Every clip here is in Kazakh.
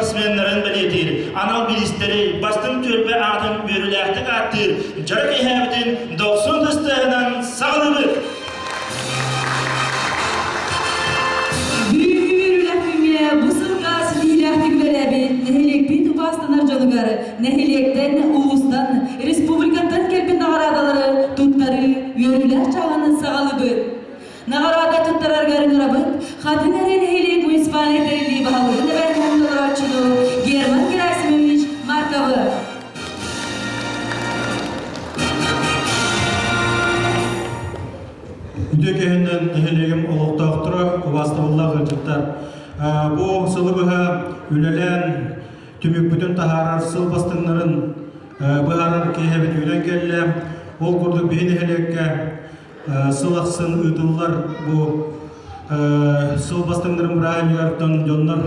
спортсменлерин билетир. Анал билистери бастын төрпе атын бөрүләхтик аттыр. Жарык эһәбитин 90 дыстыгынан сагылыбы. Nehilikten, ulustan, respublikantan kelpin nağaradaları, tutları, yörüler çağının sağlıbı. Nağarada tuttarar garınırabıt, Kadınların nehilik munisipaliteleri bağlığı ve kondolar açılı, German Gerasimovich Markavı. Üdökeğinden nehiligim oluqtaqtıra, vastıvıllah gılcıktar. Bu sılıbıha ülelen tümük bütün taharar sıl bastınların bıharar keyhebet ülen kelle ol kurduk bir nehilekke sılaqsın ıdıllar bu sıl bastınların bırağın yartın jonlar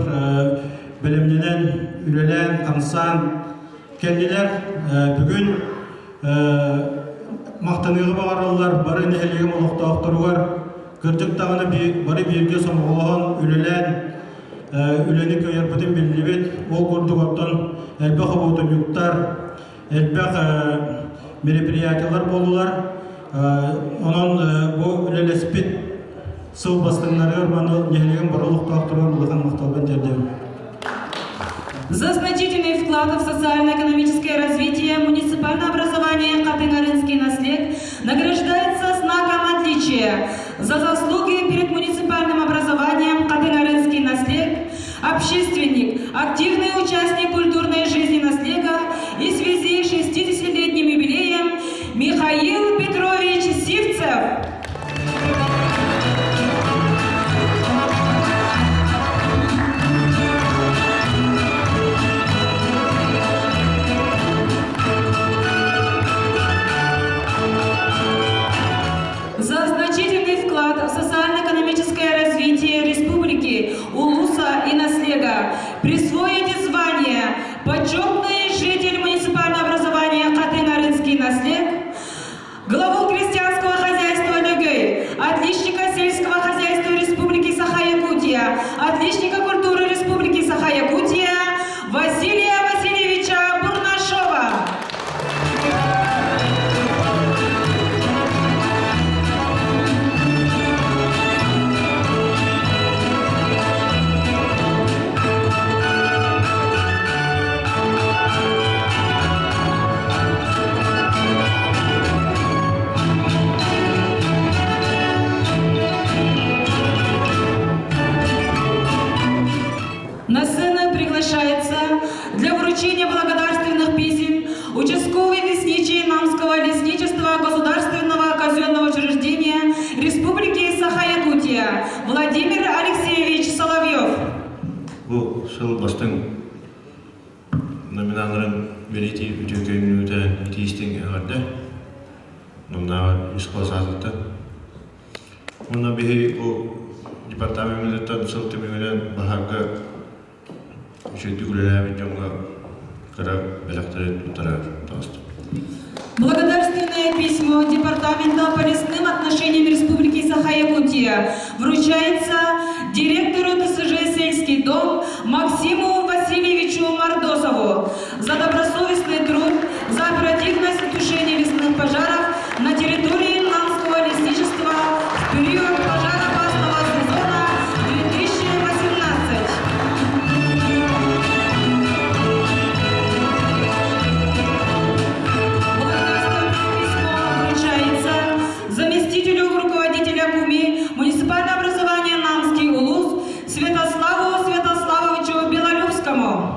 bilimlenen ülelen kansan kendiler bugün maqtanığı bağırırlar barı nehiligim oluqtaqtırı var gırcık dağını barı birge somuğulan ülelen Üleni köyler bütün bilibet, o kurduk ottan elbek havutun yuktar, elbek meripiyatçılar bolular. Onun bu ülelespit sıv bastınları ormanı nehligen barılık tahtırlar bulduğun maqtalban terdim. За значительный вклад в социально-экономическое развитие муниципальное образование Катынарынский наслед награждается знаком отличия за заслуги перед муниципальным образованием Катынарынский наслед, общественник, активный участник культурной жизни наслега и в связи с 60-летним юбилеем Михаил Петрович Сивцев. За значительный вклад в социально-экономическое развитие республики, Улуса и наслега присвоите звание «Почетный житель муниципального образования Катынарынский наслед», главу крестьянского хозяйства Легей, отличника сельского хозяйства Республики Саха-Якутия, отличника культуры Республики Саха-Якутия Василия Васильевича Бурнашова. На сцену приглашается для вручения благодарственных писем участковый лесничий Намского лесничества государственного казенного учреждения Республики Саха-Якутия Владимир Алексеевич Соловьев. Bu sıl bastın nominalların veriti ücretlerinde itistin herhalde. Nona iskosatıta. Buna bir o departamentten sıl temelen bahaga Благодарственное письмо Департамента по лесным отношениям Республики Саха-Якутия вручается директору ТСЖ «Сельский дом» Максиму Васильевичу Мордосову за добросовестный труд, за оперативность тушения лесных пожаров на территории Намского лесничества в период пожароопасного сезона 2018. Заместителю руководителя КУМИ муниципального образования Намский Улус Святославу Святославовичу Белолюбскому.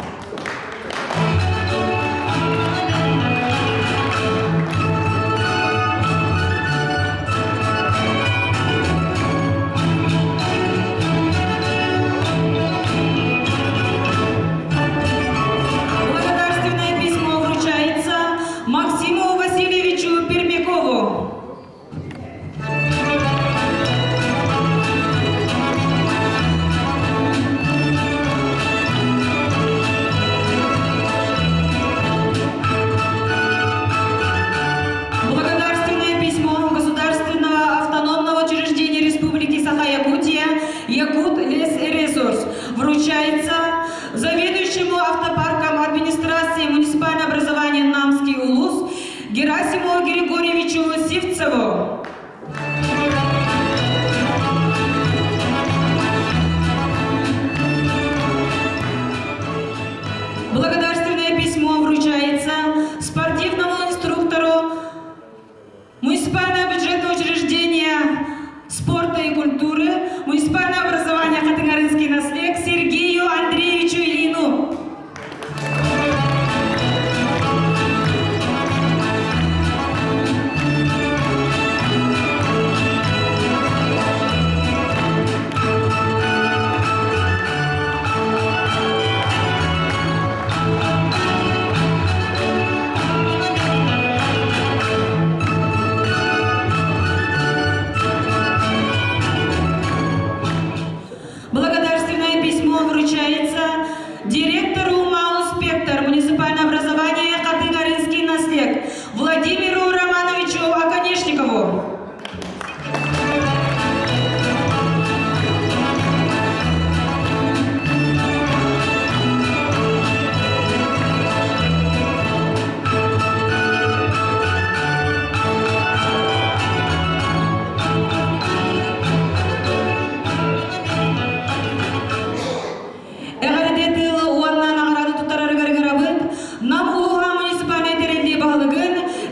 Герасиму Григорьевичу Сивцеву. Благодарственное письмо вручается спортивному инструктору муниципального бюджетного учреждения спорта и культуры, муниципального образования Хатынгарынский наследник Сергею Андреевичу Ильину. Благодарственное письмо вручается директору МАУ «Спектр» муниципального образования Хатынгарынский наследник Владимиру Романовичу Оконечникову.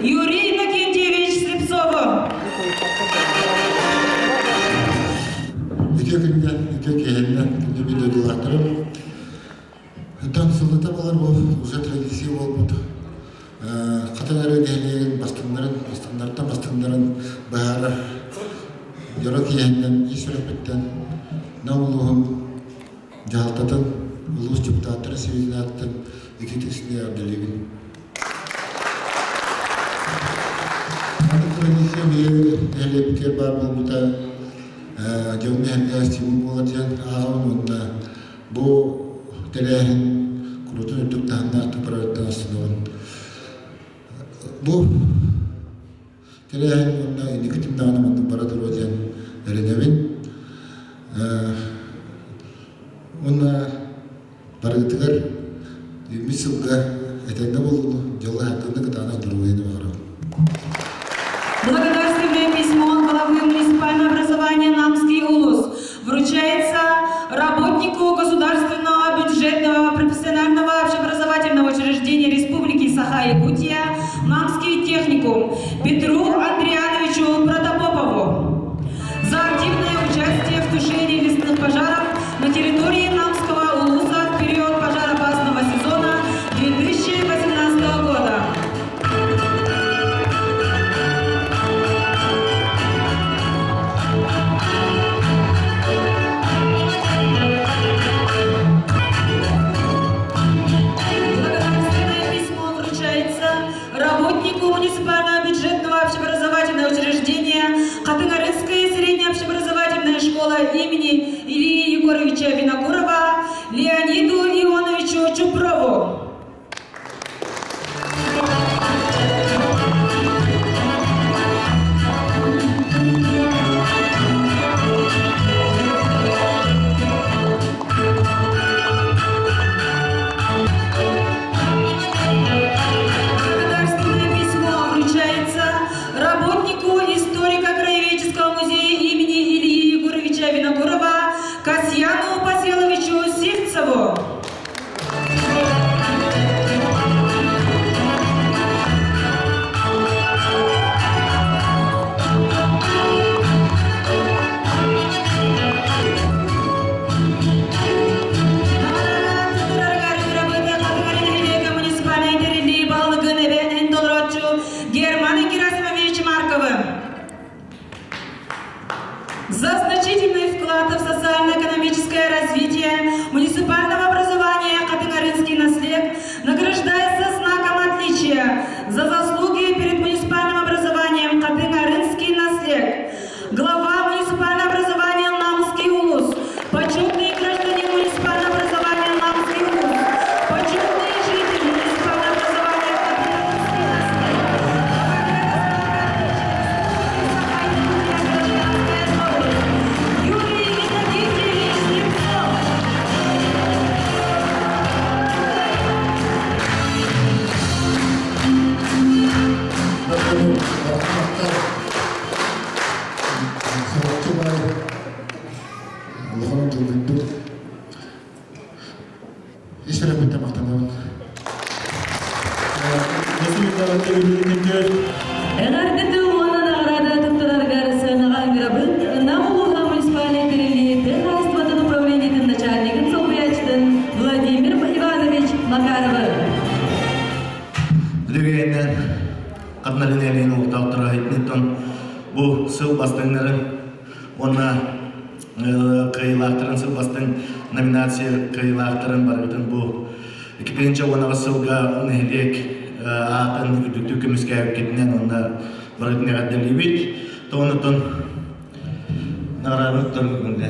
Юрий Иннокентьевич Слепцову. Ike günden, ike kehenden, günde bir de dolaştırım. Tam sıldıta balar bu, уже традиция olmadı. Katagara dehliyen bastınların baharı, yara kehenden, işrepitten, namluğun, cahaltatın, ulus cüptatırı sevizinatın, iki teksini abdelevin. Tradisiya bir dehliye biter bar bulmuta, Jauhnya hanya simbol olacakan onda bu terahin kurutun untuk tahan atau prioritas bu terahin onda ini ketimbangan untuk para terujan dari Nevin onda para ketikar misalnya etenda bulu jauh hakkında ketana duruin orang. Благодарственное письмо главы муниципального образования Намский улус вручается работнику государственного бюджетного профессионального общеобразовательного учреждения Республики Саха-Якутия Намский техникум Петру Андриановичу Протопопову за активное участие в тушении лесных пожаров на территории Намского улуса в период пожароопасного сезона 2018 года. Работнику муниципального бюджетного общеобразовательного учреждения Хатынгарынская средняя общеобразовательная школа имени Ильи Егоровича Винокурова Леониду Ионовичу Чупрову. Работнику историко-краеведческого музея имени Ильи Егоровича Винокурова Касьяну Паселовичу Сивцеву. Герману Герасимовичу Марковым за значительный вклад в социально-экономическое развитие муниципального образования Хатынгарынский наследник награждается знаком отличия за заслуги перед муниципальным образованием Хатынгарынский наследник, глава муниципального образования Намский улус, почетный гражданин муниципального образования Намский улус, почетный житель муниципального образования Хатынгарынский наследник. Юрий даватты үлүнүкөз. Эгерде уана награда туттарар сынаға мирабыт, Намулуга муниципалитетinin хозяйственного управления начальником Солбячтын Владимир Иванович Макаров. Дүгейден қатнарын әлейін ұлталтыра етнеттен бұл сыл бастыңларын, онна қайылақтырын сыл бастың номинация қайылақтырын барғытын бұл 2-ші онаға сылға ұнығылек атын үдікті көміске әуіп кетінен онна барғытын әғаддәлейбет. Тоғынытын нағырағын тұрғынды.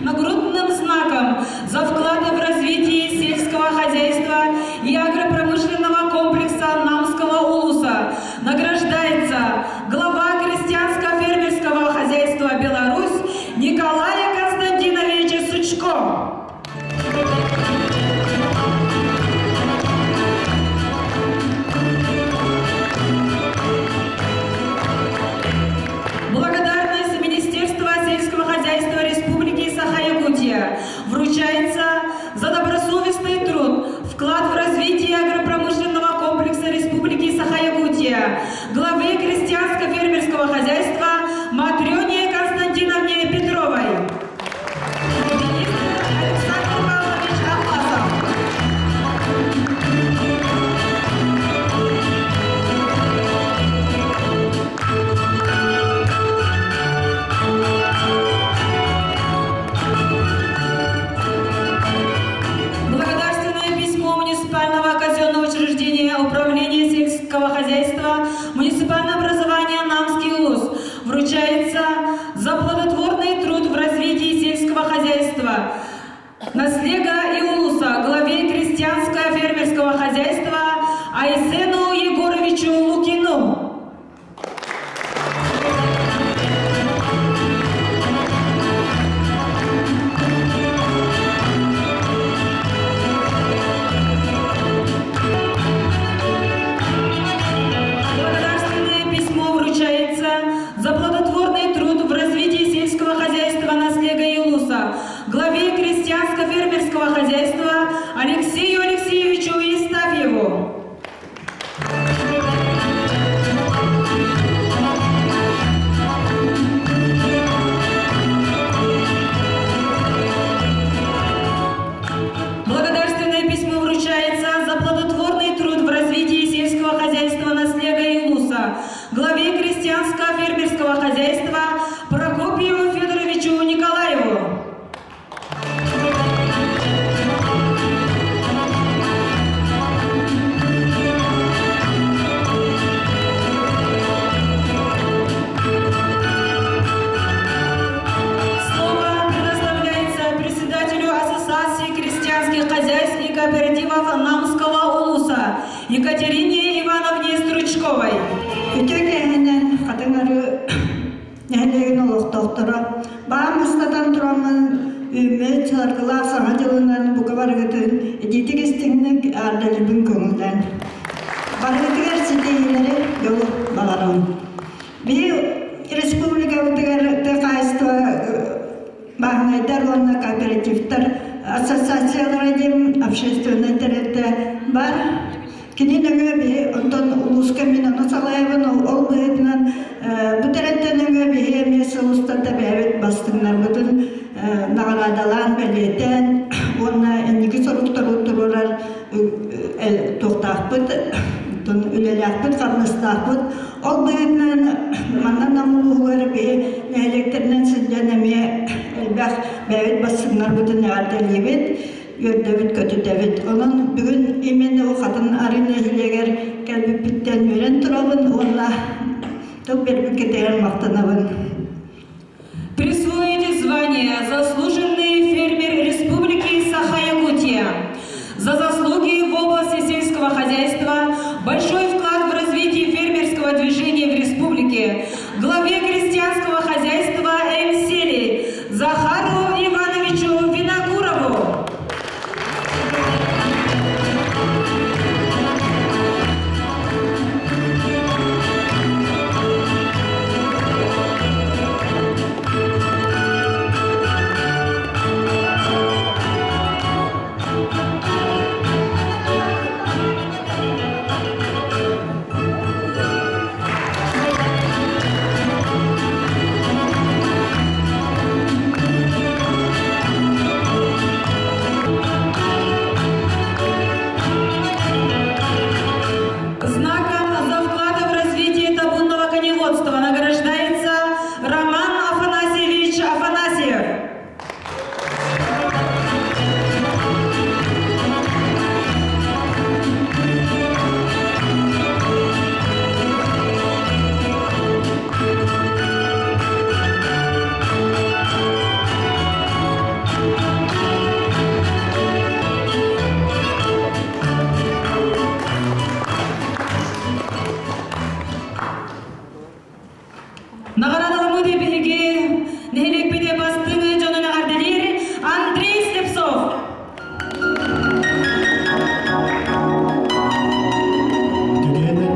Нагрудным знаком за вклад в развитие сельского хозяйства и агропромышленного комплекса Намского улуса награждается глава крестьянско-фермерского хозяйства «Беларусь» Николай Константинович Сучко. Благодарность Министерства сельского хозяйства Республики Саха-Якутия вручается за добросовестный труд, вклад в развитие агропромышленного комплекса Республики Саха-Якутия, главе крестьянско-фермерского хозяйства Матрёне Константиновне Петровой. Министр Александр Павлович Ахмасов. Благодарственное письмо муниципального казенного учреждения Управления сельского хозяйства муниципального образования Намский улус вручается за плодотворный труд в развитии сельского хозяйства Наслега и улуса главе крестьянско-фермерского хозяйства Айсену Егоровичу Лукину. Благодарственное письмо вручается за плодотворный труд в развитии сельского хозяйства Наслега и улуса главе крестьянско-фермерского хозяйства Алексею Алексеевичу Истафьеву. Благодарственное письмо вручается за плодотворный труд в развитии сельского хозяйства Наслега и улуса главе крестьянско-фермерского хозяйства Прокопьеву Федоровичу Николаеву. Слово предоставляется председателю Ассоциации крестьянских хозяйств и кооперативов Намского улуса Екатерине Ивановне Стручковой. Үтекенен катыңары нәлеген олықтықтыры. Бағамыстадан тұрамын үйме чарғыла саңа жылынан бұғы барғытын едетігістігінің ардалыбын көңілден. Барғытығар сетейлері жолы бағарым. Бұл республика өтігерді қайысты бағынайдар онына кооперативтер, ассоциациялар едем, общественный теретті бар. Кинин өңі бі, онтон улуска мен оны салайбын, ол бұғытынан бұтараттан өңі бі, емесі ұлыстанда бәйбет бастыңдар бұдын нағарадалан бәлетен, онына әнеге сұрықтар отырулар тоқтақпыд, үлеләқпыд, қарныстақпыд. Ол бұғытынан маннан намылуғары бі, нәлектерінен сізден әме әлбәқ бәйбет бастыңдар бұдын әғардалебет. Görдөbüt kötüdebüt. Onun bugün imeni o kadın arına hileger gelip bitten öğren turabın. Onunla çok bir keteğen maqtanabın. Присвоить звание «Заслуженный фермер Республики Саха-Якутия» за заслуги в области сельского хозяйства, большой вклад в развитие фермерского движения в республике, главе крестьянского хозяйства Эль-Сели Захару Ивановичу Винокурову. Nagaradalımı de birge, nehelek bir de bastığını canına ardelir, Andrei Slepsov. Tügenin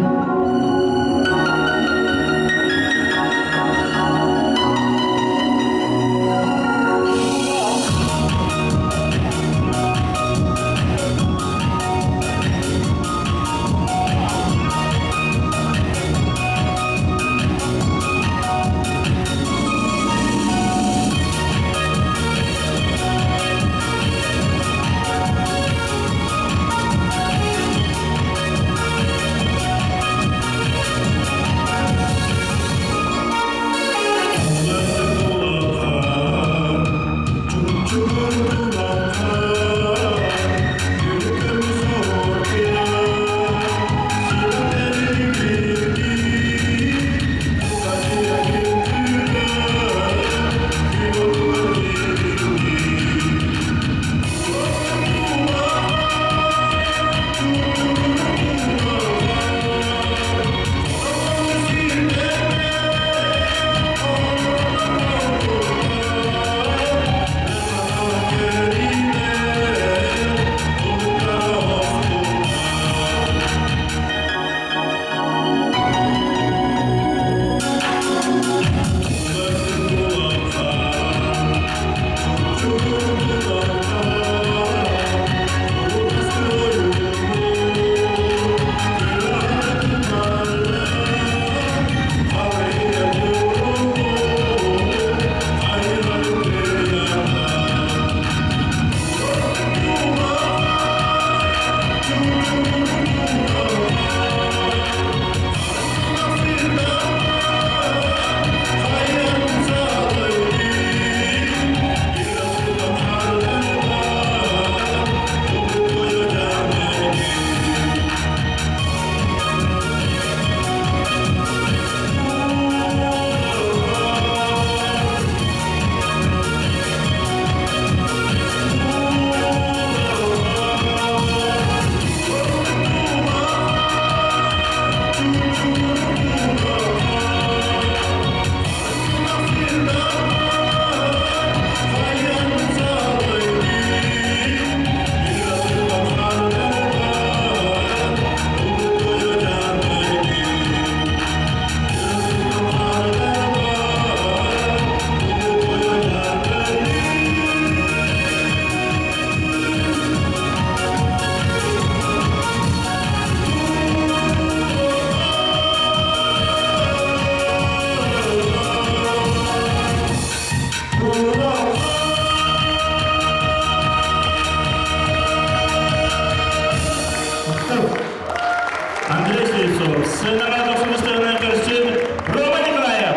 Андрей Слепцов, сцена Московского костюм Рома Николаев.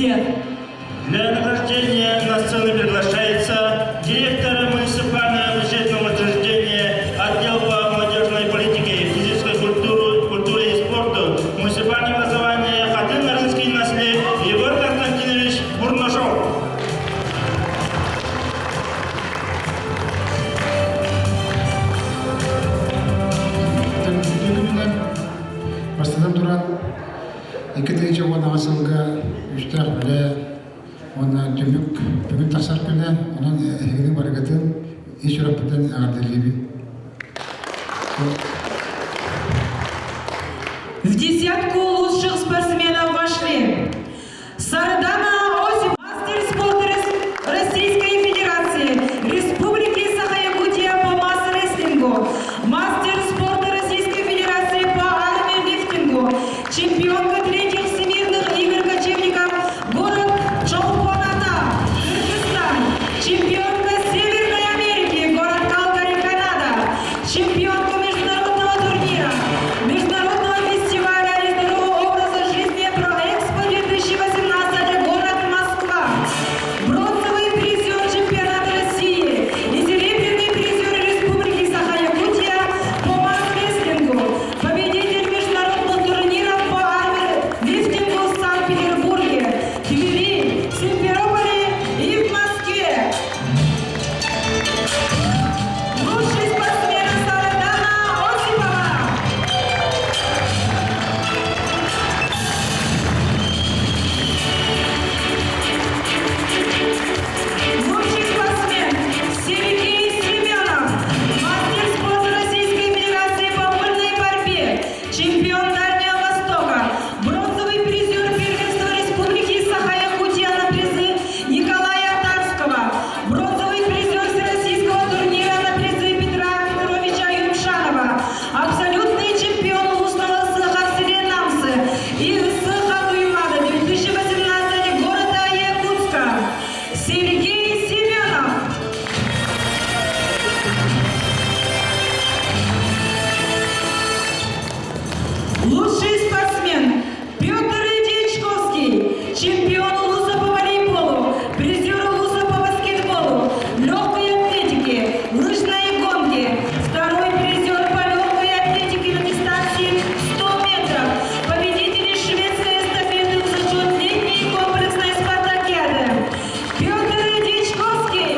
всех. Для награждения на сцену приглашается директор муниципального бюджетного учреждения отдел по молодежной политике, физической культуре и спорту, муниципального образования Хатын-Нарынский наслед Егор Константинович Бурнашов. Бастадан туран 2-1 асылга үстәк белә онна төмүк бүгүн тасар күнә онан эгене баргатын иш рапортын ардылыби. В десятку лучших спортсменов вошли Сардана Осип, мастер спорта Российской Федерации, Республики Саха-Якутия по масс-рестлингу, мастер спорта Российской Федерации по армии-лифтингу, чемпионка 3-х всемирных игр кочевников, город Чолпон-Ата, Кыргызстан, чемпионка Северной Америки, город Калгари, Канада, чемпионка международного турнира, международного фестиваля нездорового образа жизни Проэкспо 2018, город Москва, бронзовый призер чемпионата России и серебряный призер Республики Саха-Якутия по масс-рестлингу, победитель международных турниров по армии-лифтингу в Санкт-Петербурге, Твери, Симферополе и в Москве. Лучший спортсмен Сардана Осипова. Лучший спортсмен Сергей Семенов, мастер спорта Российской Федерации по вольной борьбе, чемпион Дальнего Востока, бронзовый призер первенства Республики Саха-Якутия на призы Николая Тарского, бронзовый призер всероссийского турнира на призы Петра Петровича Юмшанова, абсолютный чемпион устного Саха-Селе Намсы и Саха-Дуймада 2018 города Якутска, Сергей Семенов. Лучший спортсмен Петр Дьячковский, чемпион УЛУСа по волейболу, призер УЛУСа по баскетболу, легкой атлетике, лыжной гонке, второй призер по легкой атлетике на дистанции 100 метров, победитель шведской эстафеты в зачет летней комплексной спартакиады. Петр Дьячковский.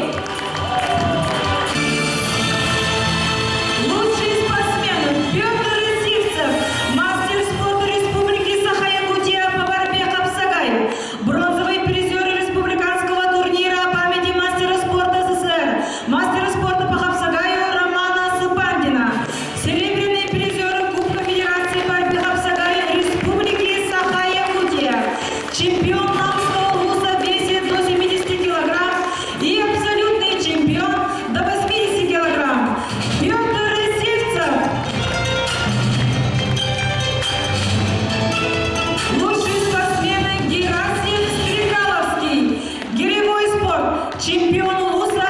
Лучший спортсмен Петр Сивцев, мастер спорта Республики Саха-Якутия по борьбе Хапсагай, бронзовый призер республиканского турнира памяти мастера спорта СССР, мастера спорта по Хапсагаю Романа Сыпандина, серебряный призер Кубка Федерации борьбы Хапсагай Республики Саха-Якутия, чемпион Намского УЛУСа в весе до 70 килограмм и абсолютный чемпион до 80 килограмм. Петр Сивцев. Лучший спортсмен Герасим Стрекаловский, гиревой спорт, чемпион УЛУСа,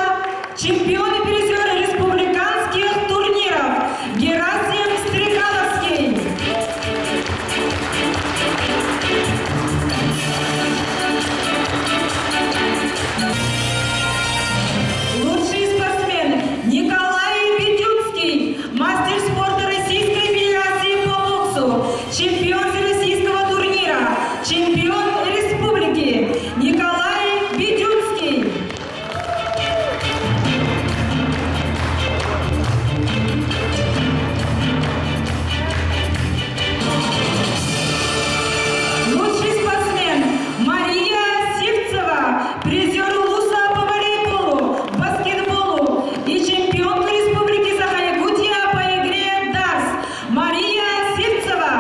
чемпион и призер республиканских турниров. Герасим Стрекаловский. Лучший спортсмен Николай Ведюцкий, мастер спорта Российской Федерации по боксу, чемпион всероссийского турнира, чемпион республики. Николай Ведюцкий. Лучший спортсмен Мария Сивцева, призер УЛУСа по волейболу, баскетболу и чемпионка Республики Саха-Якутия по игре дартс. Мария Сивцева.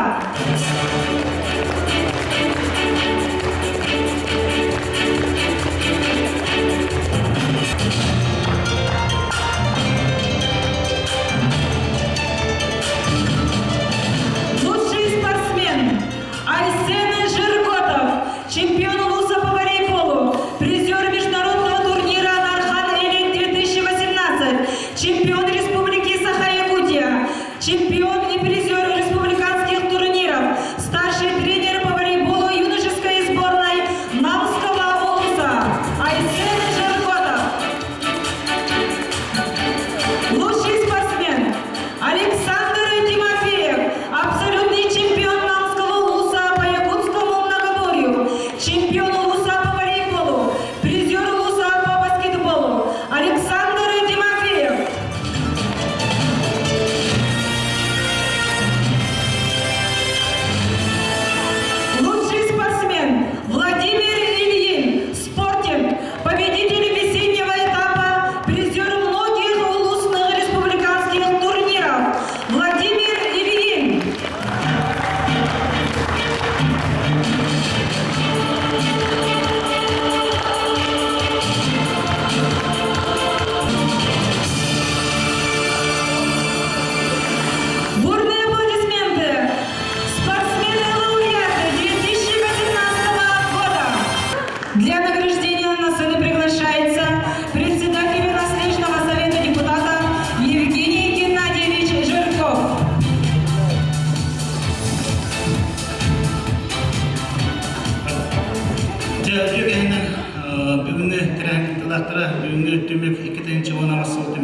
Лучший спортсмен Айсен Жирготов, чемпион УЛУСа по волейболу, призер международного турнира Нархан-Элит 2018, чемпион Республики Саха-Якутия, чемпион и призер республиканских турниров, старший тренер по волейболу юношеской сборной Намс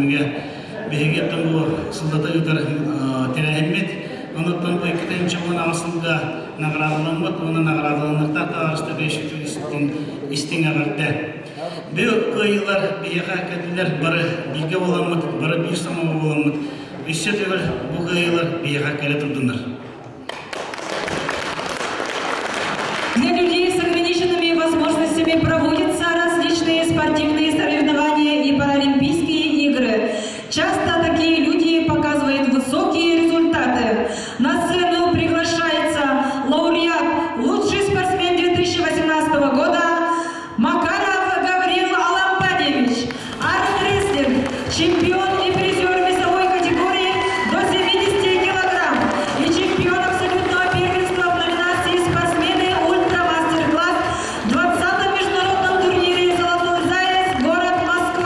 Сылтымыға бігегеттен бұл сылдата үтір тәрәхіммет. Оныттан бұл екітінші он ағысылға нағырадыланмыд, оны нағырадыланықта қағарысты бейшіктің істің ағырды. Бұл қойылар бейеға кәділер бары білге оламыд, бары бір самауы оламыд. Үссе түгіл бұл қойылар бейеға кәлі тұрдыңдар. Для людей с ограниченными возможностями проводятся различные спортивные соревнования и паралимпийские игры. Часто такие люди показывают высокие результаты. На сцену приглашается лауреат, лучший спортсмен 2018 года Макаров Гаврил Алампадьевич, армрестлинг, чемпион и призер весовой категории до 70 килограмм и чемпион абсолютного первенства в номинации спортсмены ультра-мастер-класс в 20-м международном турнире «Золотой заяц», город Москва.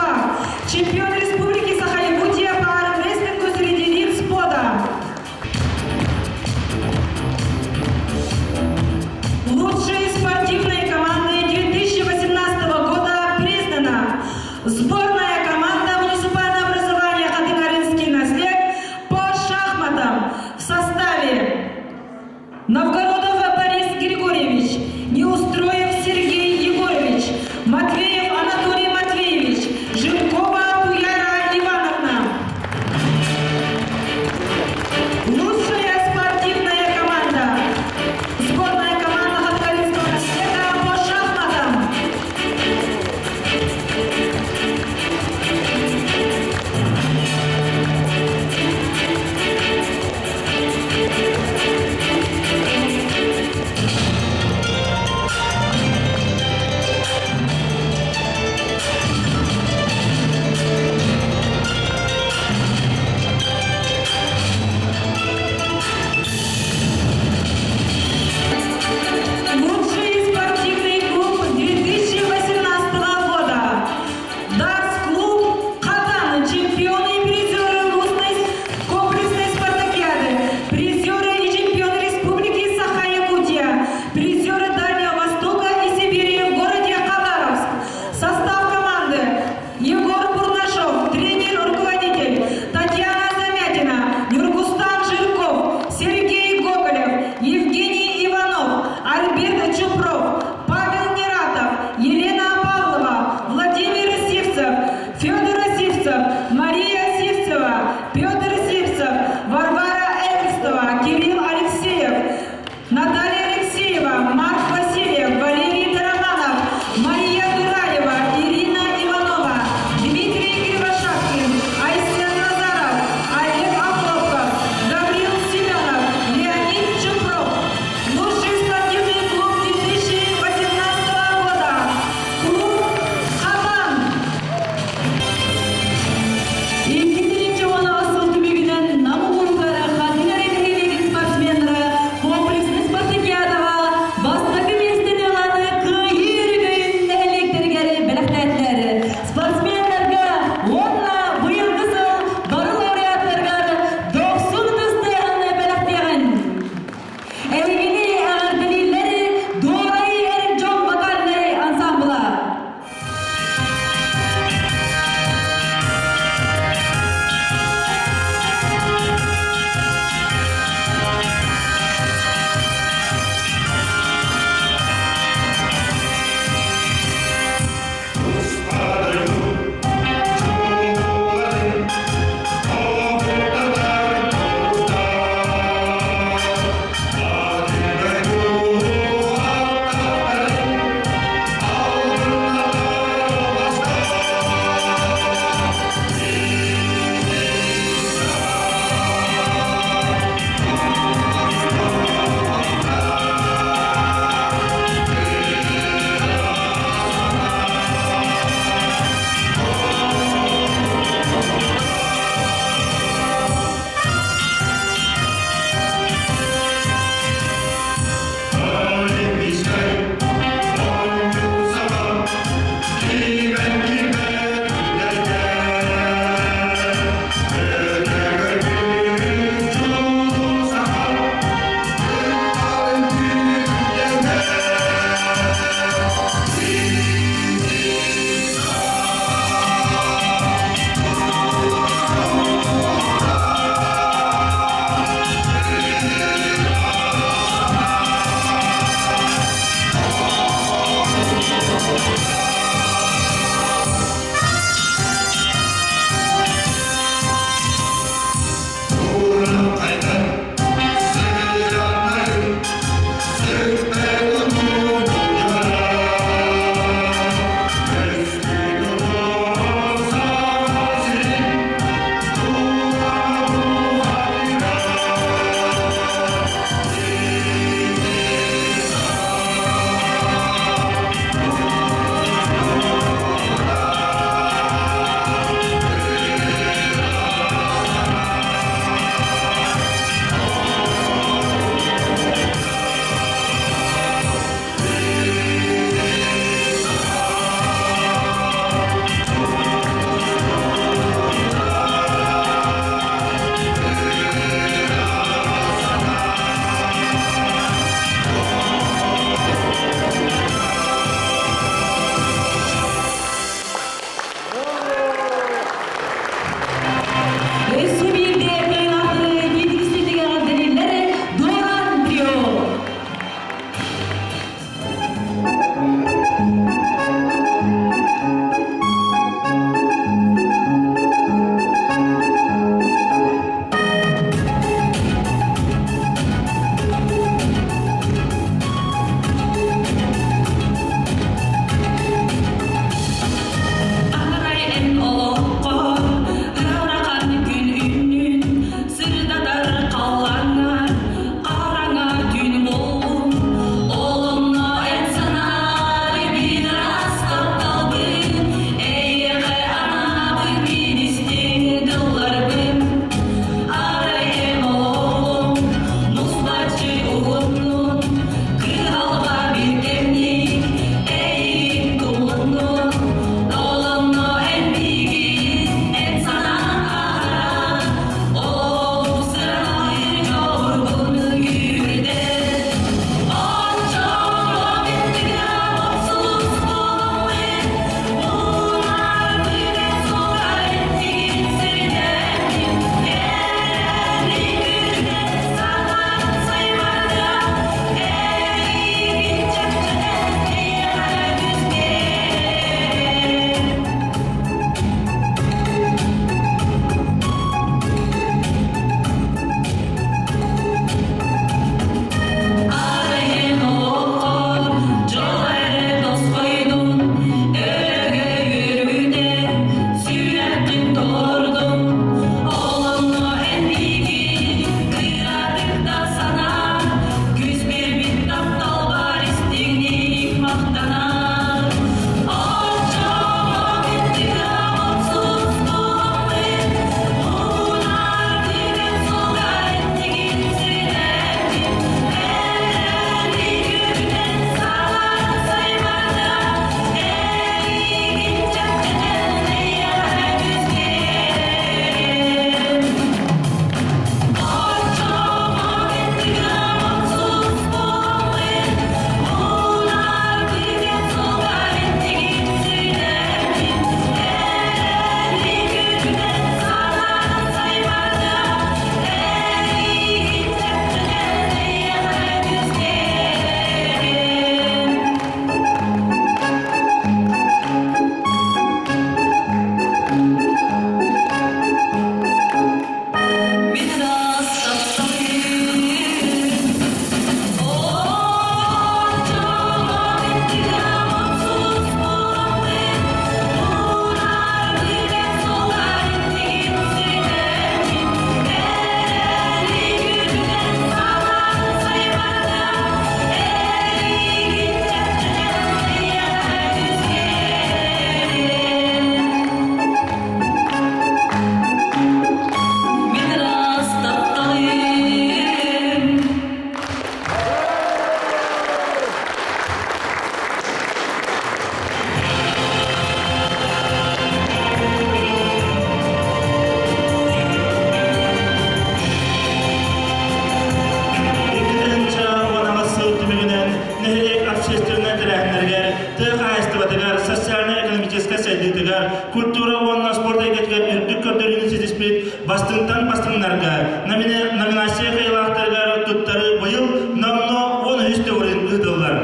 культура онна спорт әйгеткен үрдік көрдерінің сезеспейт бастыңнарға номинация қайлақтарға тұттары бұйыл намно 10 үсті орын ұдылар.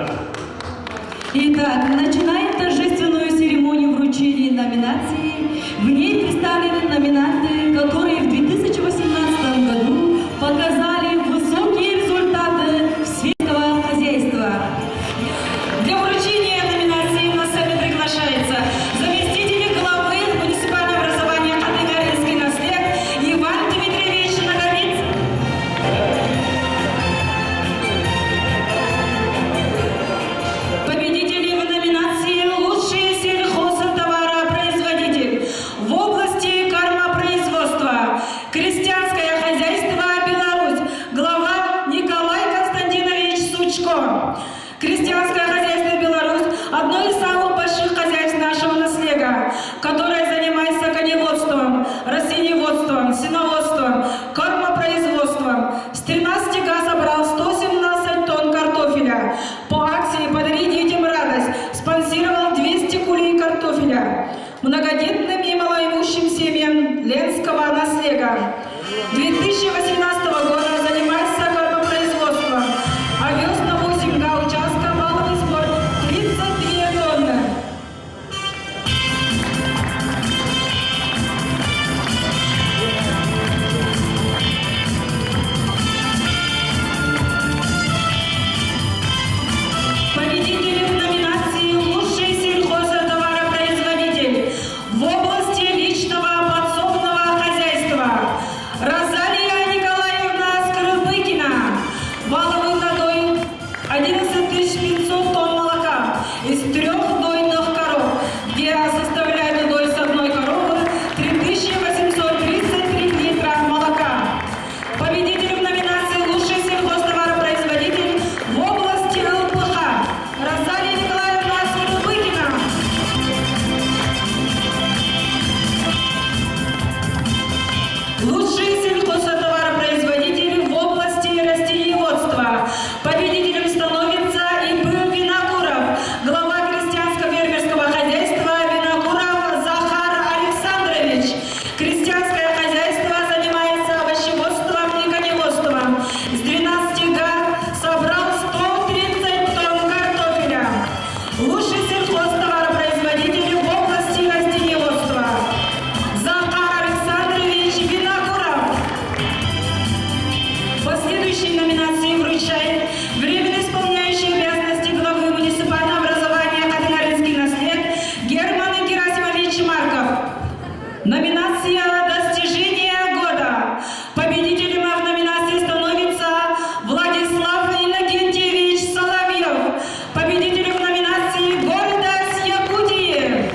Итак, начинаем торжественную церемонию вручения номинаций. В ней представлены номинанты, которые в 2018 году показали высокие результаты в сфере хозяйства. Для вручения номинации на сцену приглашается заместитель главы муниципального образования Адыгаринский наслед Иван Дмитриевич Наговец. Победители в номинации «Лучший сельхозтоваропроизводитель» в области кормопроизводства. Крестьянское хозяйство «Беларусь». Глава Николай Константинович Сучко. Крестьянское хозяйство «Беларусь» – одно из самых больших хозяйств нашего наследия, которое занимается коневодством, растениеводством, сеноводством, кормопроизводством. С 13 га собрал 117 тонн картофеля. По акции «Подари детям радость» спонсировал 200 кулей картофеля многодетным и малоимущим семьям Ленского наследия. 2018 года занимается кормопроизводством. Овес на 8 га участка, валовый сбор 32 тонны. Победители в номинации «Лучший сельхозтоваропроизводитель» в области личного подсобного хозяйства. Розалия Николаевна Скрипыкина. Валовый надой 11 500 тонн молока из 3 дойных коров, где составляет удой с одной коровы 3833 литра молока. Победитель в номинации «Лучший сельхозтоваропроизводитель» в области ЛПХ. Розалия Николаевна Скрипыкина. Лучший сельхозтоваропроизводитель в области растениеводства. Победителем становится ИП Винокуров, глава крестьянско-фермерского хозяйства Винокуров Захар Александрович. Крестьянское хозяйство занимается овощеводством и коневодством. С 12 га собрал 130 тонн картофеля. Лучший сельхозтоваропроизводитель в области растениеводства. Захар Александрович Винокуров. Последующие номинации вручает временно исполняющий обязанности главы муниципального образования Адыгаринский наслед Герман Герасимович Марков. Номинация «Достижение года». Победителем в номинации становится Владислав Иннокентьевич Соловьев. Победителем в номинации «Гордость Якутии».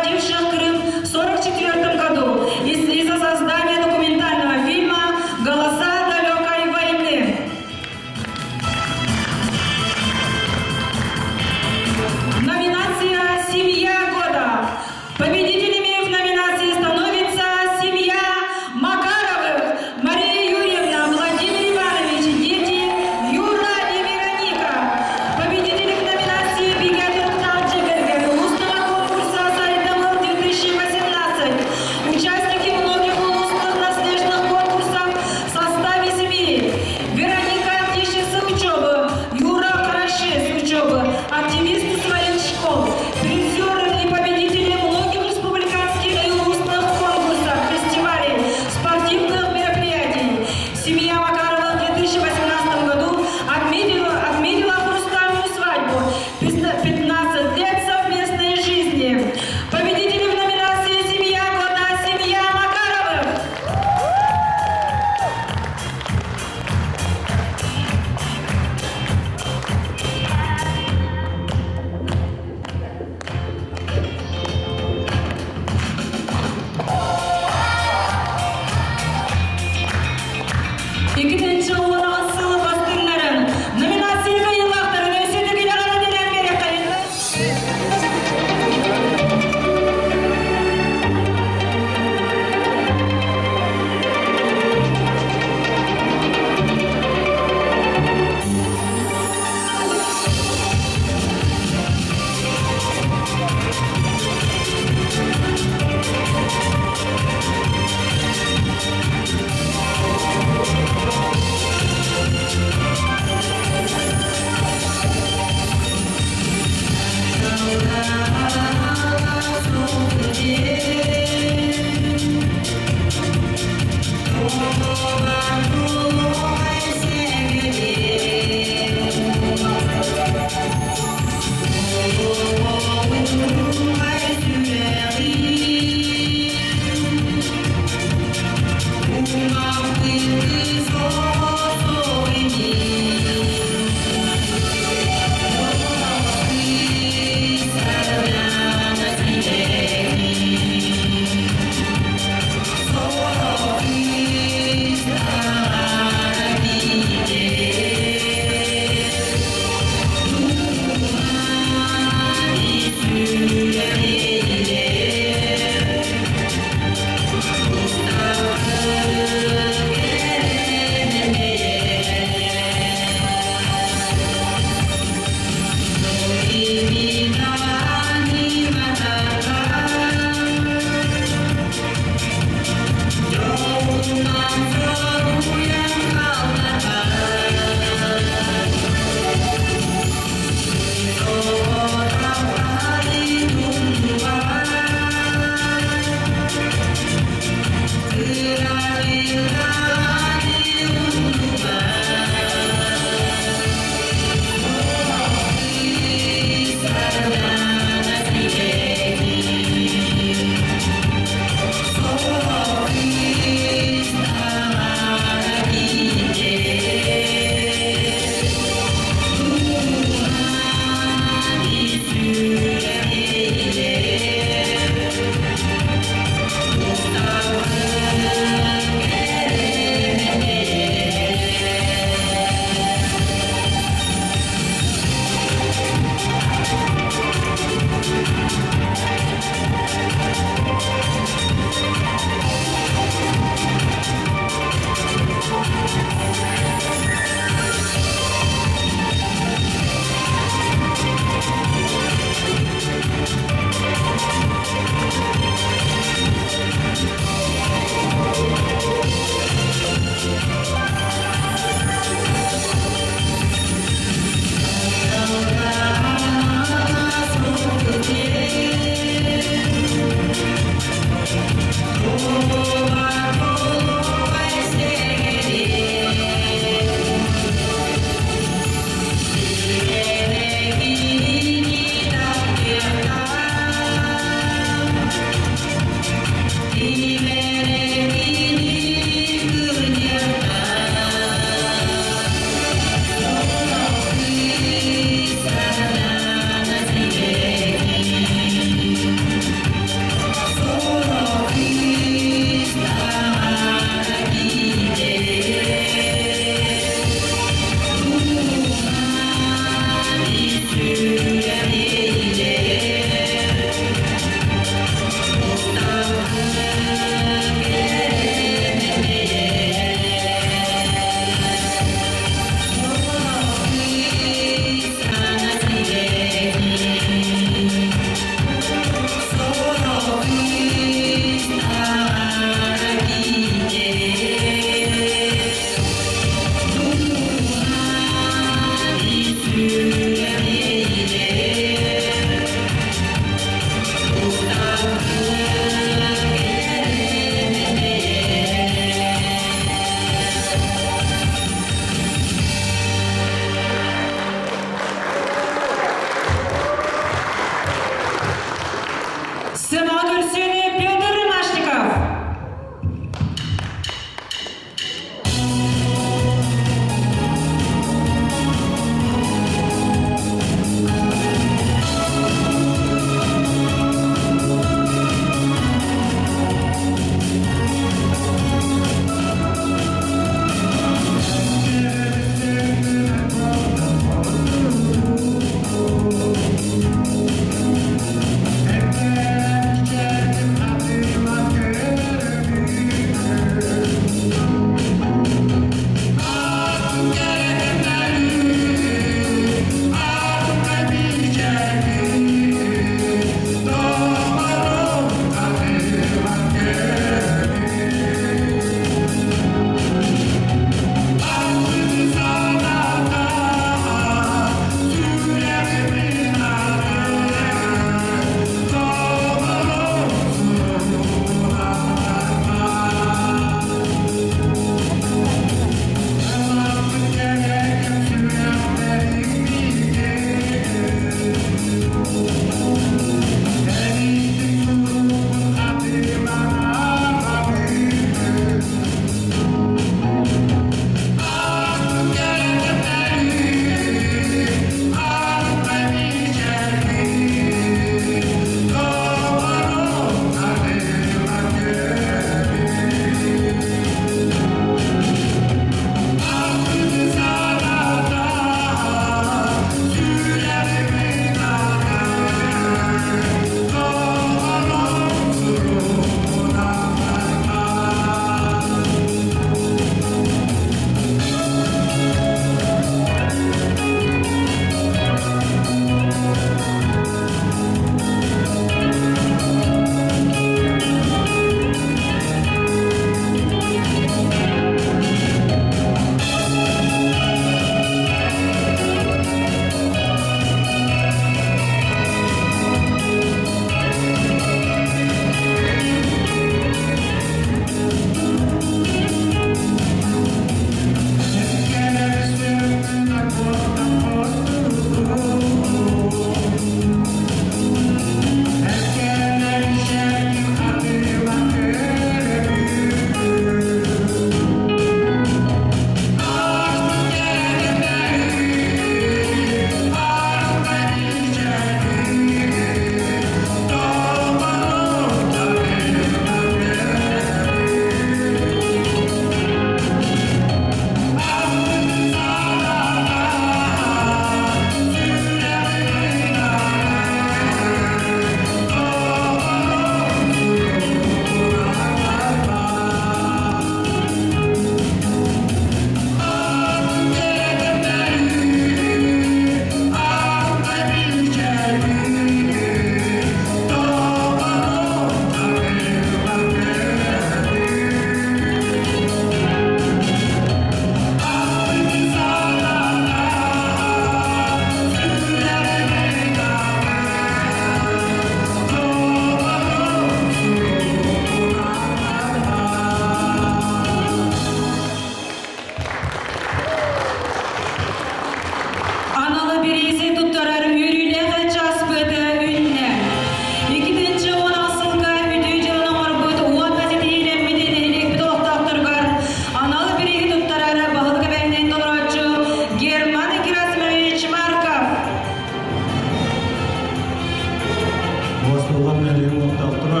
ehliğim oltaktırı.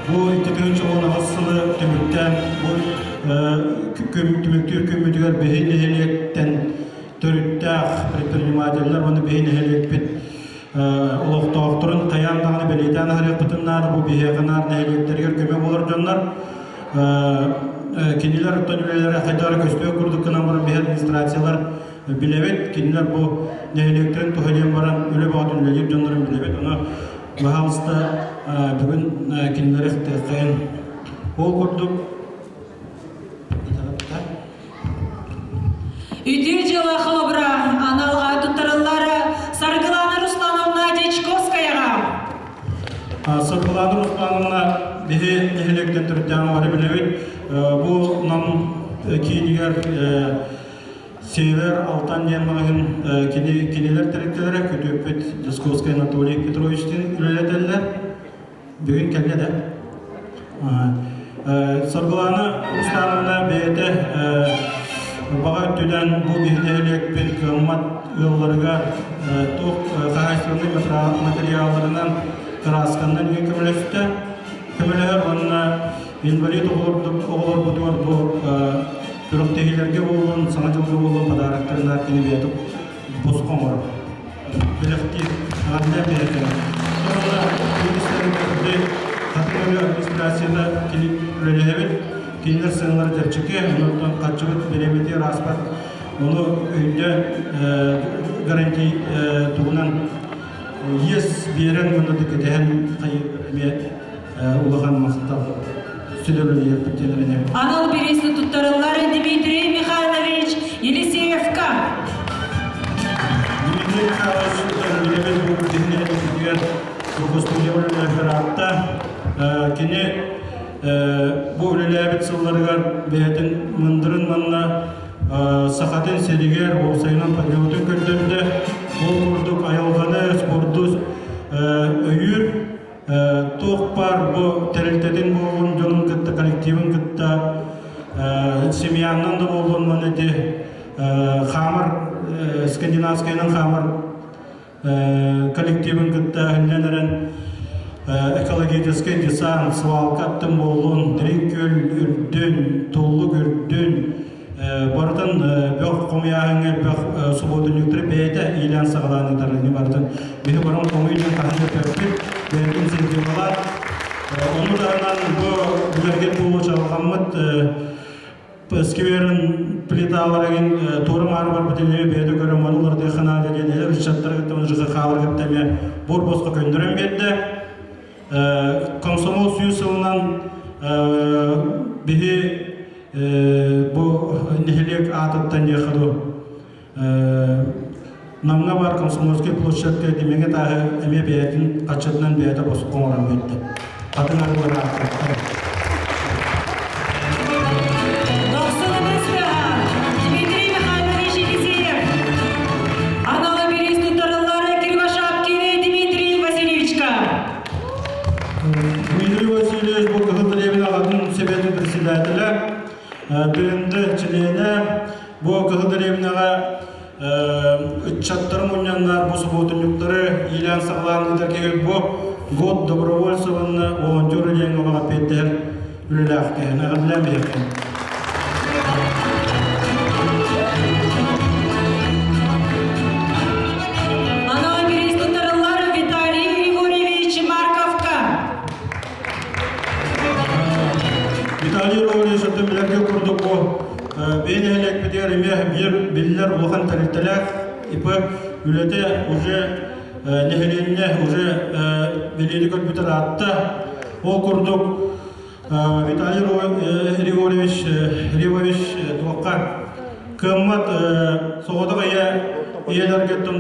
Bu 2010 asılı tümükten bu tümüktür kümmüdüler behin ehliyekten törüttağ предпринимательler bunu behin ehliyek bit oltaktırın kayandağını beleyden harekatınlar bu bihiyakanar ehliyeklerger köme olur canlar. Kendiler tönülelere haydara köstüye kurduk kınamırın bir administrasiyalar bilebet. Kendiler bu ehliyeklerin tuhaliyem varan öyle bağ dönülelik canların bilebet. Ona bahalısında bugün kendileri kayın ol kurduk. Ütü жылы хлобра, аналға тұттырылары Саргыланы Руслановна Дечковскаяға. Саргыланы Руслановна bihi ehliyekten türden var bilebet. Bu nam kiyiniger Sever Altan Yemağın kiniler terektelere kötüpet Dyskovskaya Anatoliy Petrovich'tin üleleteller. Bugün kelli de. Sargılanı Ruslanovna beyete bağa tüden bu bihdehlik bir kımmat yollarına toq kahayşlarını materyallarından kıraskandan yükümleşti. Kömeleher onunla invalid olur budur bu Türktehilerge olun, sanatçılığı olun padaraklarından kini beyatı bozukon var. Belekti, adına belekti. Sonra bilgisayarı katılıyor administrasyada kini ürelehebet. Kiniler sınırları terçike, ondan kaçıbıt, belemeti, raspat. Onu önce garanti tuğunan yes biren bunu dikkaten kayıp улахан мақтал сүлелі ерпетелеріне. Анал бересі тұттарылары Дмитрий Михайлович Елисеевка. Дмитрий Михайлович Елебет бұл дегенен деген Костылевлен оператта кене бұл өлеләбет сылларығар бәйетін мұндырын манна сақатын селигер болсайынан патриотын көрдерді ол құрдық айалғаны спорты өйір тоқ бар бұл тәрелтеден болған жонын кітті коллективін кітті семьяннан да болған мәнеде хамыр скандинавскайның хамыр коллективін кітті әлненерін экологический десант свалкаттың болған дринкөл үрдін толлық үрдін бардын бөқ қомияғыңа бөқ субодын үктірі бәйті илан сағаланыңдарыны бардын бені бұрын қомийлен қағынды көппет бәйдің сенген балар оны дағынан бұлерген болу жалғамыд скверін плиталарығын торым ары бар бітелеме бәйді көрім оларды қана деген әлі үшаттар кітті оны жығы қалыр кіттеме бұр босқа көндірім бетті комсомол сүйісілінен бігі bu nihilek atıttan yakıdı. Namna var Komsomolskiy plощадка demenge tağı eme beyetin kaçadından beyete bozuk oğlan betti. Kadın arıları aktardı. Дмитрий Михайлович Елисеев. Аналы берес тұттарылары Кривошапкин Дмитрий Васильевичка. Дмитрий Васильевич bu Kızılderili ağabeyinin sebebini председателя. Birinci çileğine bu Kızılderili'ne çattırım oynayanlar bu subotunlukları ilan sağlanıdır ki bu god добровольцеваны волонтеры деген оға петтер үлеләқкен, ағыдләм екен. Аналы берес тұттарылары Виталий Григорьевич Марковка. Виталий Григорьевич ötümlerge kurduk bu beni elek biter ime bir biller olağan tarihtelek ipı ülete уже nehilinne уже belirlik ötbüter attı o kurduk Виталий Григорьевич tuakka kımmat soğuduğu iyeler gettim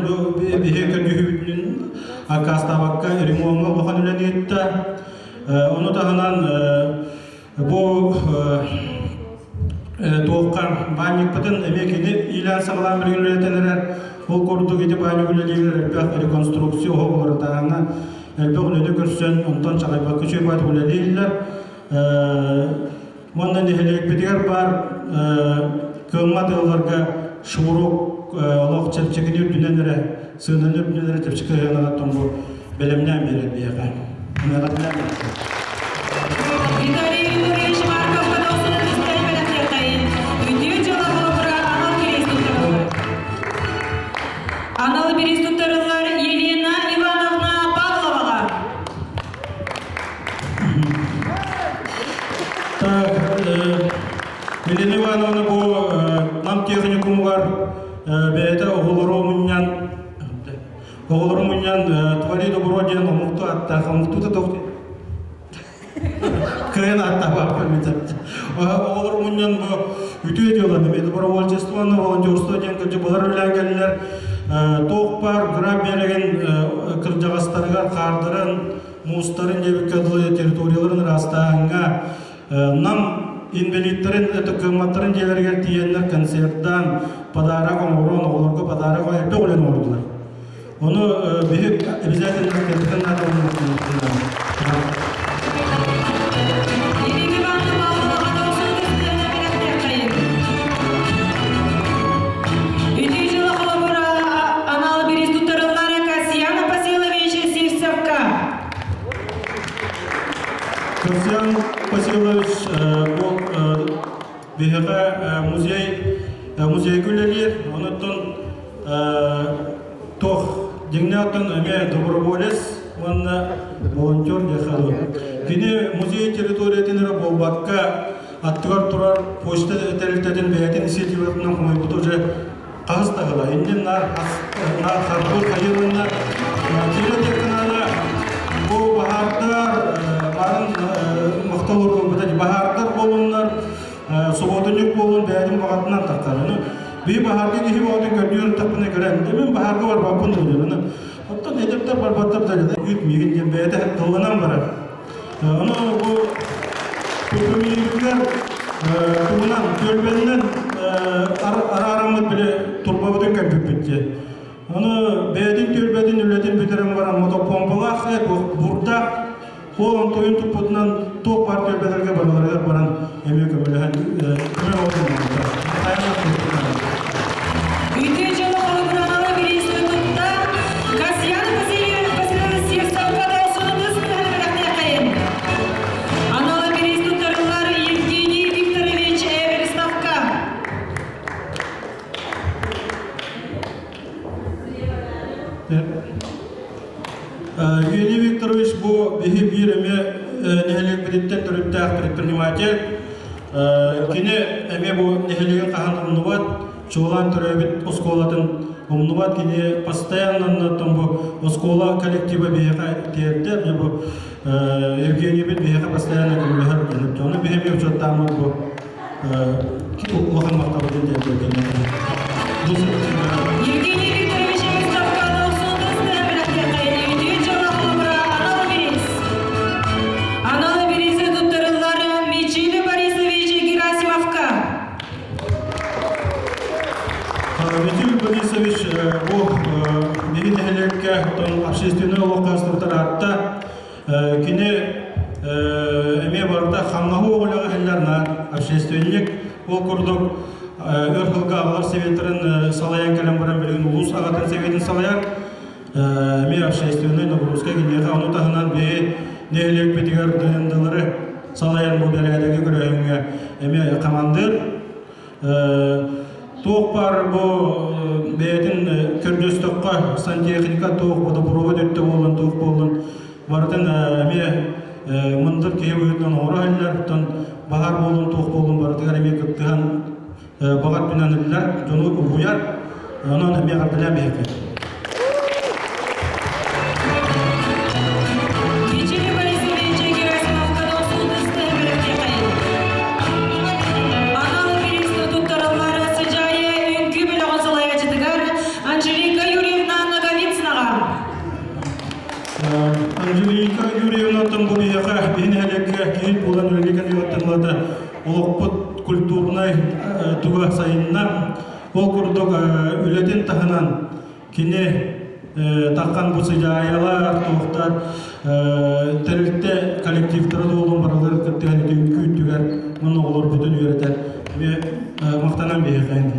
bihe kötühübünün akastabakka rimonu olağan üleni etti onu tağınan bu toğuqqan banyak bıtın emekini ilan sağlam bir ünleteneler o kurdu gidip banyak ünleliğiler elbaq rekonstruksiyo oğulları dağına elbaq ünlede görsün ondan çağayba küçük baydı ünleliğiler ondan nehelek bitiger var kılmat yollarga şuuruk olaq çepçekini ürdünenlere sığınanı ürdünenlere çepçekini yanalattım bu belimden beri bir yakayım. Виталий Юрьевич Марков подался на Сталин. Үтүү жала холопура анал берестутары. Анал берестутарылар Елена Ивановна Павловага. Елена Ивановна bu нам техникумугар бәйті оғылыру мұньян твари добро ден омукту атта, омукту та тоқты. Кайын атта бақпа метапты. Оғылыру мұньян үтуе деланы, бәйті бара волчествоны, волонтерство ден кілді бұлар өләңгелілер тоқ бар, граб береген кіржағастарығар қардырын, мұстарын дебеккадылы территорияларын растағынға нам инвалидтерин это кымматтарын желергер тиеннер концерттан подарок омурон олорго подарок ойпе олен ордулар. Onu büyük обязательно kendisinden Касьян Васильевич бұл бейіға музей күлелер, онытын тоқ Дегнятон имеет доброволец, он волонтер дехаду. Кини музей территории тенера болбатка аттыгар турар почта территориян беятин инициативатынан хумай буту же кагыстагыла. Инден нар харбур хайырынна территорияна бу бахардар барын макталор болбатан бахардар болуннар субодунюк болун беятин багатынан тактарыны. Bir baharda ki hivadın gördüğün tapına göre demin baharda var bakın diyorlar. Hatta hedefler var batıp da yutmuyor. Cembeyde dollanan var. Ama bu köpümlükler tuğunan gölbeninden araramız bile turbabıdan köpüpüttü. Onu beydin gölbedin ületin bitiren var motopompalar burada o toyun tuputdan top var gölbelerge barılarga baran emek ömürlüğün kömür olduğunu Евгений Викторович bu bir eme nehelik birlikte türüptağ предприниматель. Kine eme bu neheliğin kahan umnuvat, çoğulan türübit oskolatın umnuvat kine постоянно там bu oskola kolektiva beyaka tiyette bu Евгений bit beyaka постоянно gülüher gelip onu behemi uçattamı bu okan maktabıdın tiyette. Евгений Викторович Виталий Борисович bu biri nehelerke общественный локастыртар атта kine эме барда хамнаху оғылығы хеллерна общественник ол күрдік өрхілгі ағалар советтерін салаян кәлем баран білген улус ағатын советін салаян эме общественный нагрузка кенеға оны тағынан бей нехелек бетігер дайындылары салаян бұл бәргедегі көрәйінге эме командыр Тоқ бар бұл бәйетін көрдестіққа сантехника тоқ бұды бұрығы дөтті болын, тоқ болын. Бардың әме мұндыр кейі өйтінен ора әлілер, бағар болын, тоқ болын бардығар әме көптіған бағат бінен әлілер, жоны ұғыяр, онын әме ғабділі бәйкі. Анжелика Юрьевна Тамбурияға бейнелікке кейін болан өлігін үйеттіңлады олықпыт культурнай туға сайынна ол күрдік өлетін тағынан кене таққан бұсы жайалар, тоқтар тәрілікте коллективтары олын баралар күттіған күйттігер мұны олар бүтін үйретер мақтанан бейіқайын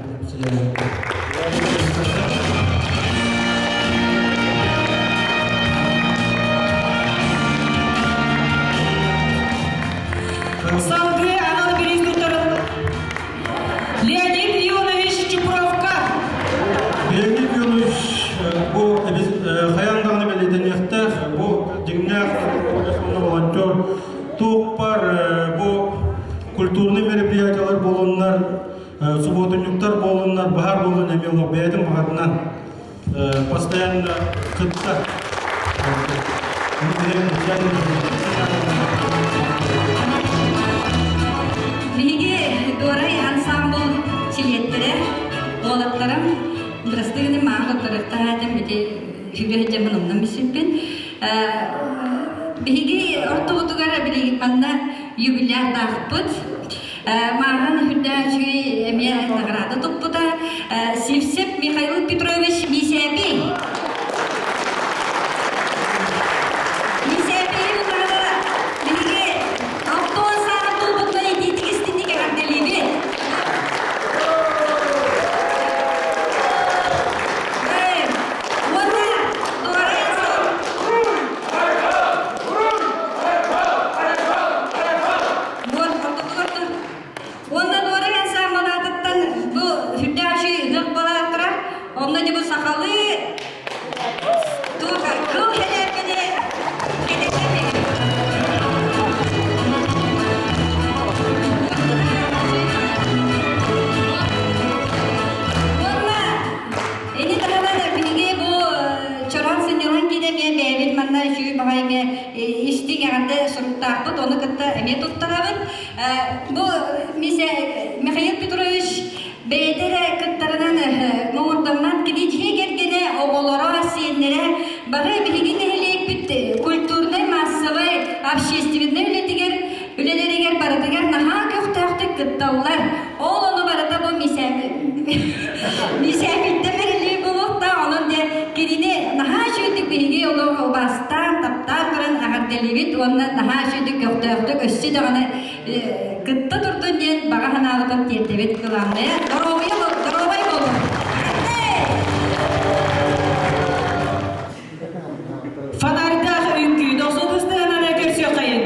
культурный мероприятиялар болоннар, субботунюктар болоннар, бахар болон эмело бэдин багатынан постоянно кытта. Биги дорай ансамбл чилеттере, олаттарым, дырастыгыны маңғы тұрықтағадым, бите хүбеғетем мұнымна мисиппен. Биги ортуғытуғара білеген банда юбиляр дағыппыт. Маған хүдді жүй әме нағырады тұппыда Севсеп Михаил Петрович Мисяпей. Михаил Петрович бейдере кыттарынан моңурдамнан кидиче кергене оголора сиеннере бары билигине элек бит культурный массовый общественный үлелеригер барытыгар наха көктөктү кытталлар ол ону барыта бу мисябитте берили болуп да онун де кирине наха шүйдүк биги олу бастан таптан баран агарделибит онна наха шүйдүк көктөктү өссү дагана кытта турдун ден бага ханаалытын тиертебет кыламды доробай болу. Фонарьдах үңкүй досудустығына көрсө қайын.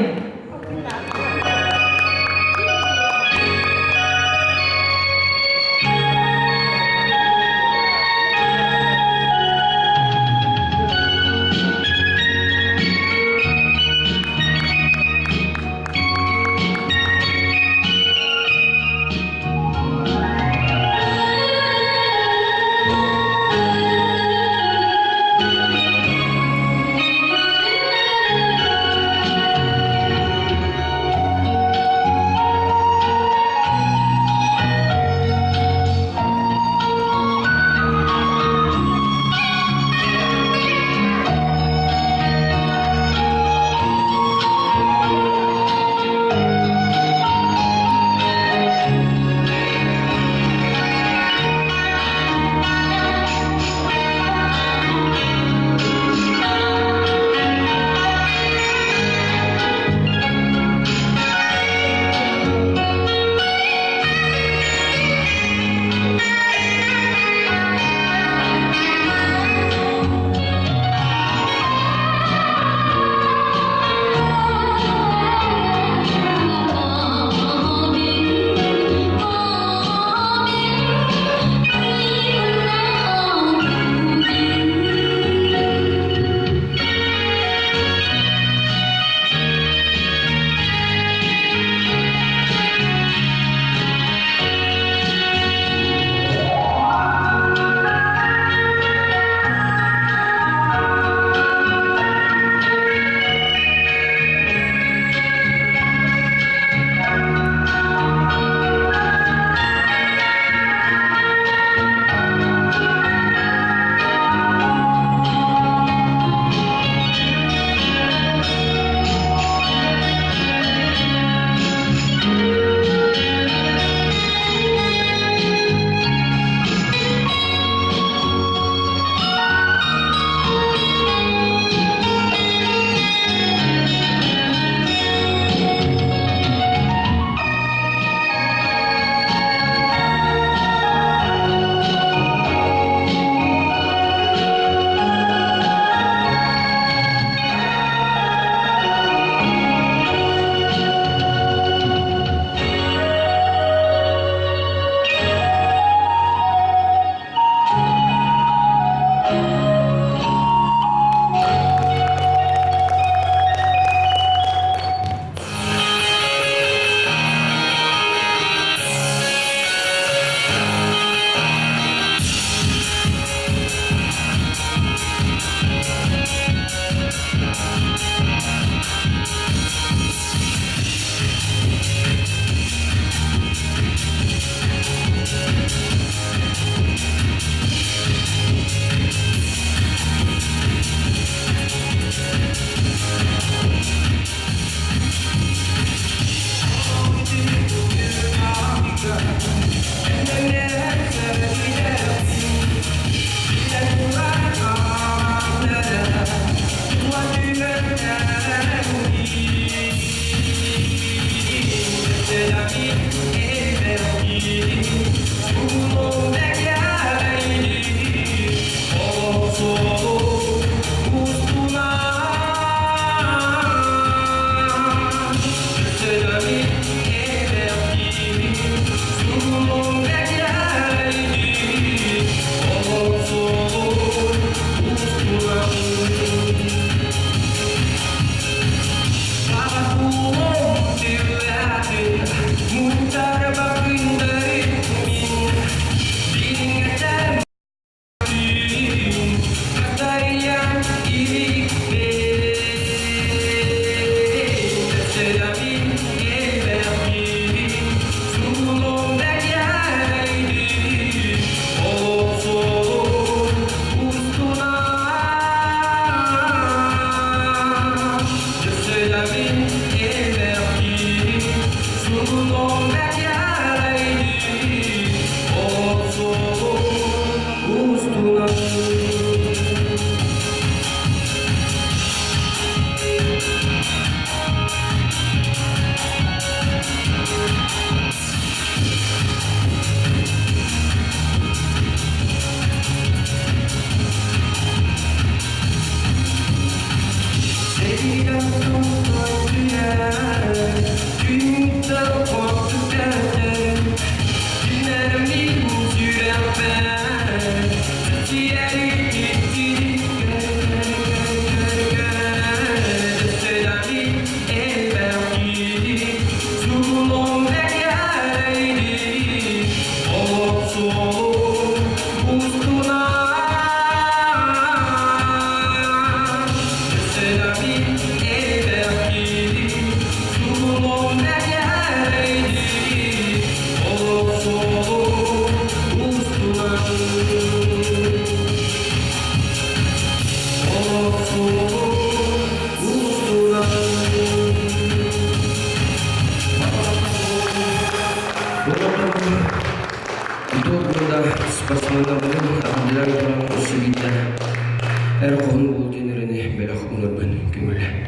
Sonraları Abdülay Kur'an Usuli'de Erkoğun bul generini Belah Onurban Gümüle.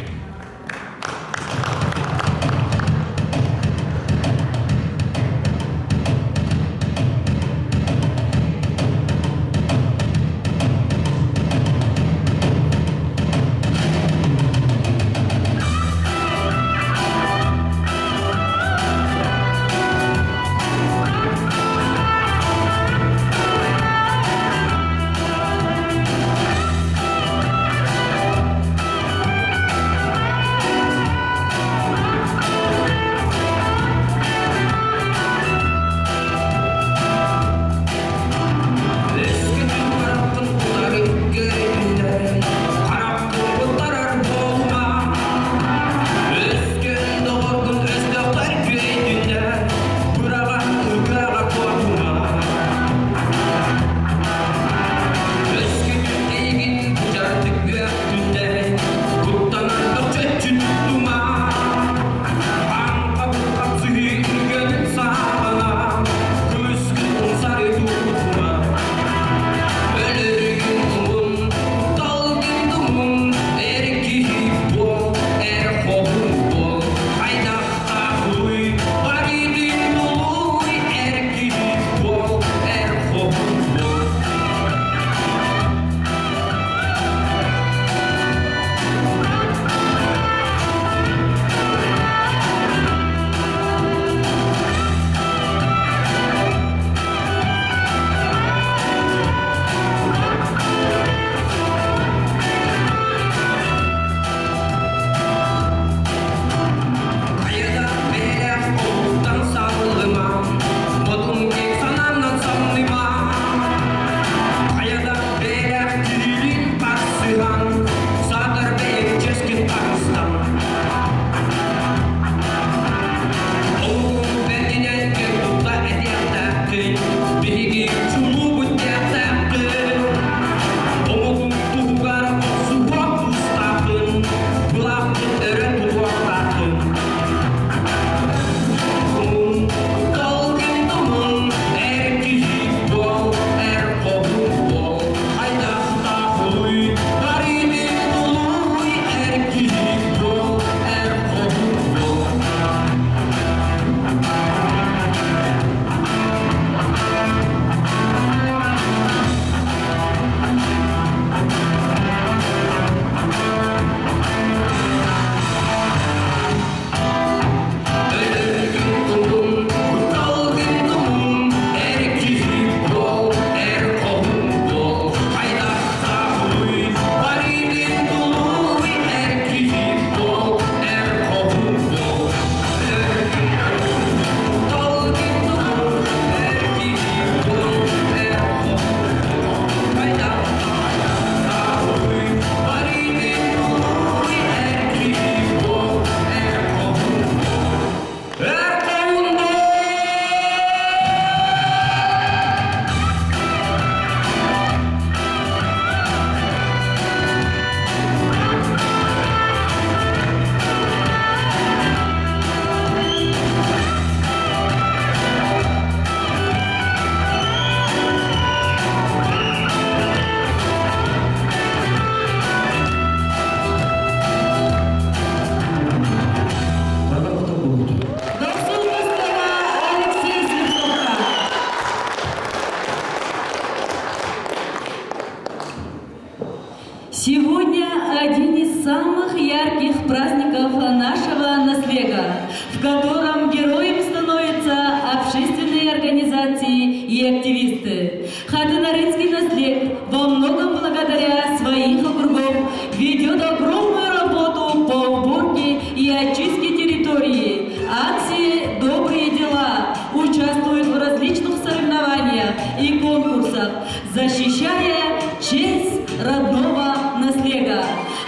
Сегодня один из самых ярких праздников нашего наследия, в котором героем становятся общественные организации и активисты. Хатынарынский наслед во многом благодаря своих округов ведет огромную работу по уборке и очистке территории, акции «Добрые дела», участвует в различных соревнованиях и конкурсах, защищая честь родного наследия.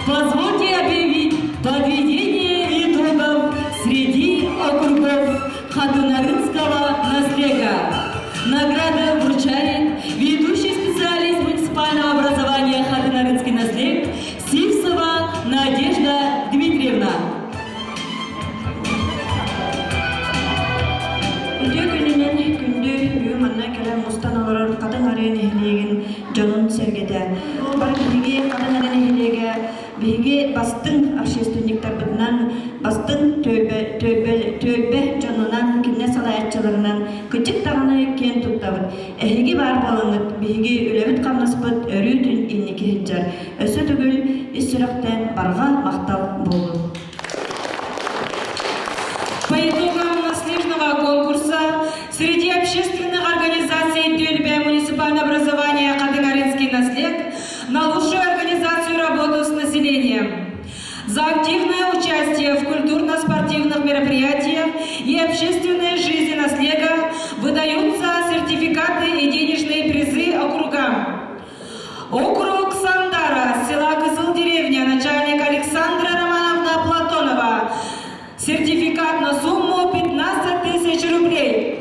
Позвольте объявить подведение итогов среди округов Хатынарынского наследия. Награда вручает ведущий специалист муниципального образования Хатынарынский наслед Сивцева Надежда Дмитриевна. Күнде күнінен күнде манна келен мустан олар катын арен эхлеген жонун сергеде. Бар биге катын арен эхлеге биге бастың общественниктер бутнан бастың төбе жонунан кинне салаятчыларынан кычык таганы кен туттабыт. Эхиги бар болыныт биге үлебит камнаспыт өрүтүн инники хиджар. Өсө түгүл исүрөктен барга мактал болду. По итогам наследного конкурса среди общественных организаций Тюльбе муниципального образования «Кадыгаринский наслед» на лучшую организацию работы с населением. За активное участие в культурно-спортивных мероприятиях и общественной жизни наслега выдаются сертификаты и денежные призы округам. Округ Сандара, села Кызыл-деревня, начальник Александра Романовна Платонова. Сертификат на сумму 15 000 рублей.